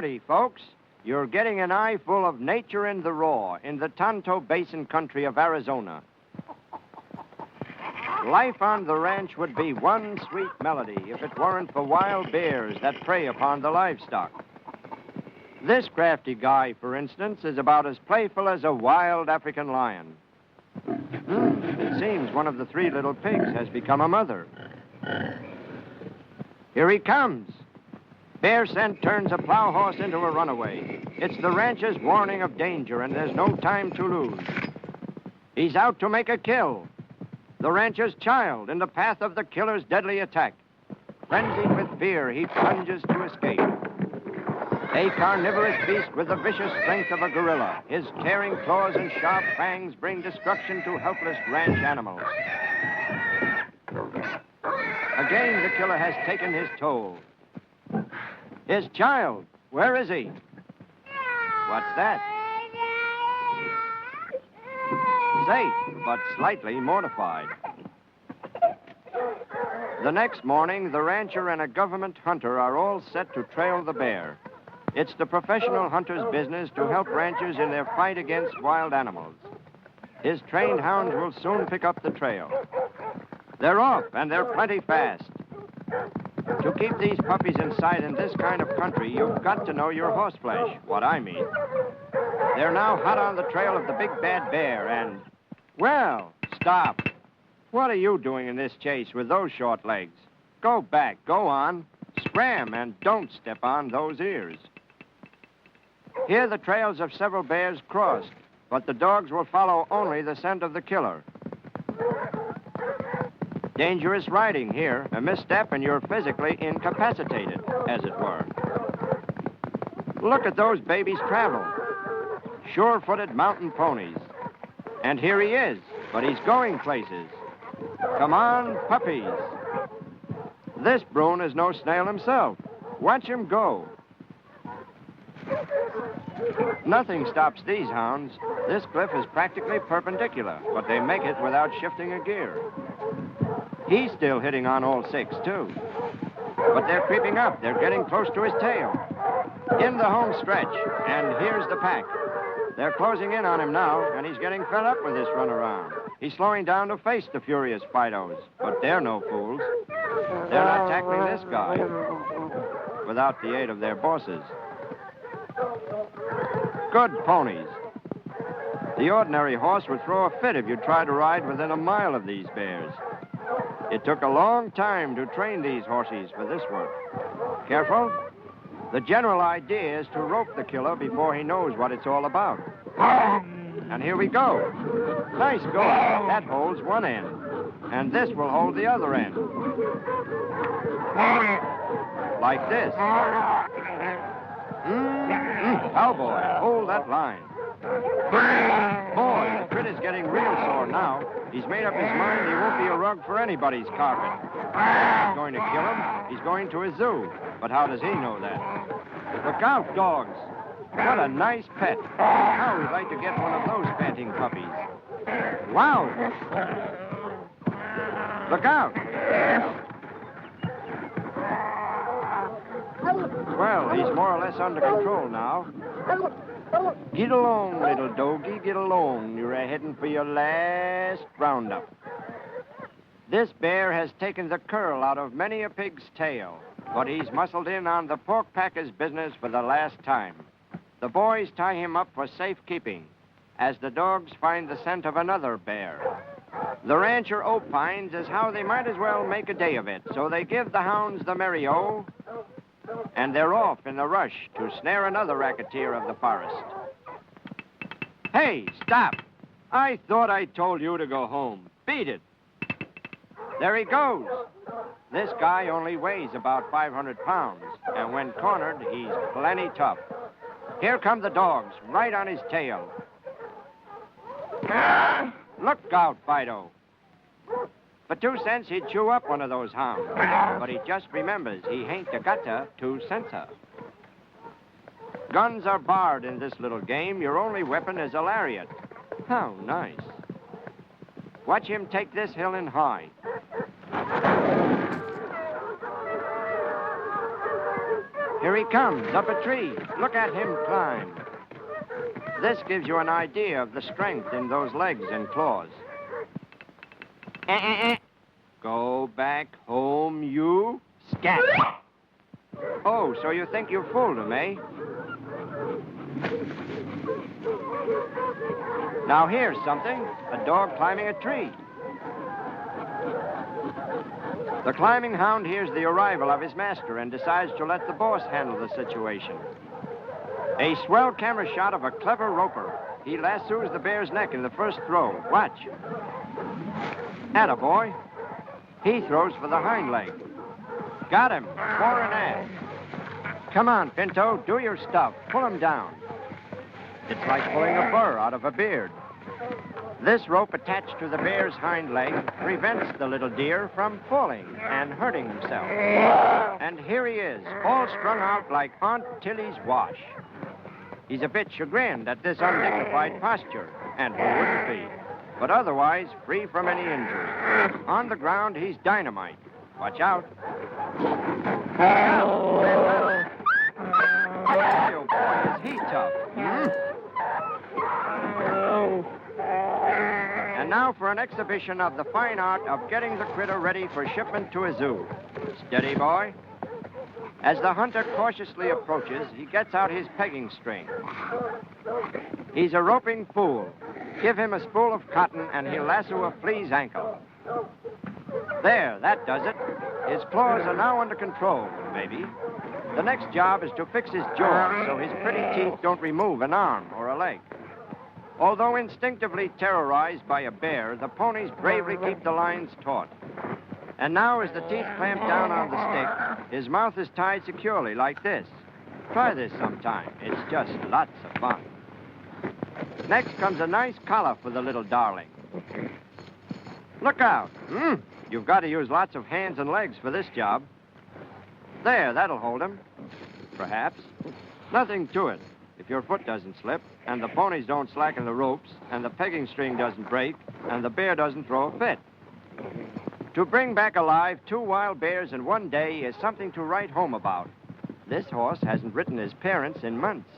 Howdy, folks. You're getting an eye full of nature in the raw in the Tonto Basin country of Arizona. Life on the ranch would be one sweet melody if it weren't for wild bears that prey upon the livestock. This crafty guy, for instance, is about as playful as a wild African lion. It seems one of the three little pigs has become a mother. Here he comes. Bear scent turns a plow horse into a runaway. It's the rancher's warning of danger, and there's no time to lose. He's out to make a kill. The rancher's child in the path of the killer's deadly attack. Frenzied with fear, he plunges to escape. A carnivorous beast with the vicious strength of a gorilla. His tearing claws and sharp fangs bring destruction to helpless ranch animals. Again, the killer has taken his toll. His child, where is he? What's that? Safe, but slightly mortified. The next morning, the rancher and a government hunter are all set to trail the bear. It's the professional hunter's business to help ranchers in their fight against wild animals. His trained hounds will soon pick up the trail. They're off, and they're plenty fast. To keep these puppies in sight in this kind of country, you've got to know your horseflesh, what I mean. They're now hot on the trail of the big bad bear, and... Well, stop. What are you doing in this chase with those short legs? Go back, go on. Scram, and don't step on those ears. Here the trails of several bears crossed, but the dogs will follow only the scent of the killer. Dangerous riding here. A misstep and you're physically incapacitated, as it were. Look at those babies travel. Sure-footed mountain ponies. And here he is, but he's going places. Come on, puppies. This Bruin is no snail himself. Watch him go. Nothing stops these hounds. This cliff is practically perpendicular, but they make it without shifting a gear. He's still hitting on all six, too. But they're creeping up. They're getting close to his tail. In the home stretch, and here's the pack. They're closing in on him now, and he's getting fed up with this runaround. He's slowing down to face the furious Fidos, but they're no fools. They're not tackling this guy without the aid of their bosses. Good ponies. The ordinary horse would throw a fit if you tried to ride within a mile of these bears. It took a long time to train these horses for this work. Careful. The general idea is to rope the killer before he knows what it's all about. And here we go. Nice going. That holds one end. And this will hold the other end. Like this. Cowboy, hold that line. Boy, the critter's getting real sore now. He's made up his mind he won't be a rug for anybody's carpet. He's going to kill him. He's going to a zoo. But how does he know that? Look out, dogs. What a nice pet. How we'd like to get one of those panting puppies. Wow. Look out. Well, he's more or less under control now. Get along, little doggy, get along. You're heading for your last roundup. This bear has taken the curl out of many a pig's tail, but he's muscled in on the pork packer's business for the last time. The boys tie him up for safekeeping, as the dogs find the scent of another bear. The rancher opines as how they might as well make a day of it, so they give the hounds the merry-o, and they're off in a rush to snare another racketeer of the forest. Hey, stop! I thought I told you to go home. Beat it. There he goes. This guy only weighs about 500 pounds, and when cornered, he's plenty tough. Here come the dogs, right on his tail. Look out, Fido. For 2 cents, he'd chew up one of those hounds. But he just remembers he ain't got to censor. Guns are barred in this little game. Your only weapon is a lariat. How nice. Watch him take this hill in high. Here he comes, up a tree. Look at him climb. This gives you an idea of the strength in those legs and claws. Go back home, you scat. Oh, so you think you fooled him, eh? Now here's something. A dog climbing a tree. The climbing hound hears the arrival of his master and decides to let the boss handle the situation. A swell camera shot of a clever roper. He lassos the bear's neck in the first throw. Watch. Attaboy. He throws for the hind leg. Got him. Fore and aft. Come on, Pinto. Do your stuff. Pull him down. It's like pulling a fur out of a beard. This rope attached to the bear's hind leg prevents the little deer from falling and hurting himself. And here he is, all strung out like Aunt Tilly's wash. He's a bit chagrined at this undignified posture, and who wouldn't be? But otherwise, free from any injury. On the ground, he's dynamite. Watch out. Oh, boy, is he tough. And now for an exhibition of the fine art of getting the critter ready for shipment to a zoo. Steady, boy. As the hunter cautiously approaches, he gets out his pegging string. He's a roping fool. Give him a spool of cotton and he'll lasso a flea's ankle. There, that does it. His claws are now under control, maybe. The next job is to fix his jaw so his pretty teeth don't remove an arm or a leg. Although instinctively terrorized by a bear, the ponies bravely keep the lines taut. And now, as the teeth clamp down on the stick, his mouth is tied securely like this. Try this sometime. It's just lots of fun. Next comes a nice collar for the little darling. Look out. You've got to use lots of hands and legs for this job. There, that'll hold him. Perhaps. Nothing to it. If your foot doesn't slip, and the ponies don't slacken the ropes, and the pegging string doesn't break, and the bear doesn't throw a fit. To bring back alive 2 wild bears in one day is something to write home about. This horse hasn't written his parents in months.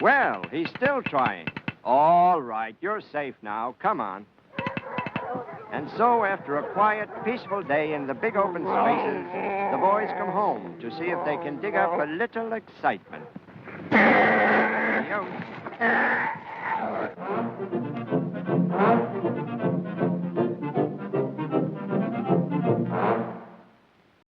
Well, he's still trying. All right, you're safe now. Come on. And so, after a quiet, peaceful day in the big open spaces, the boys come home to see if they can dig up a little excitement.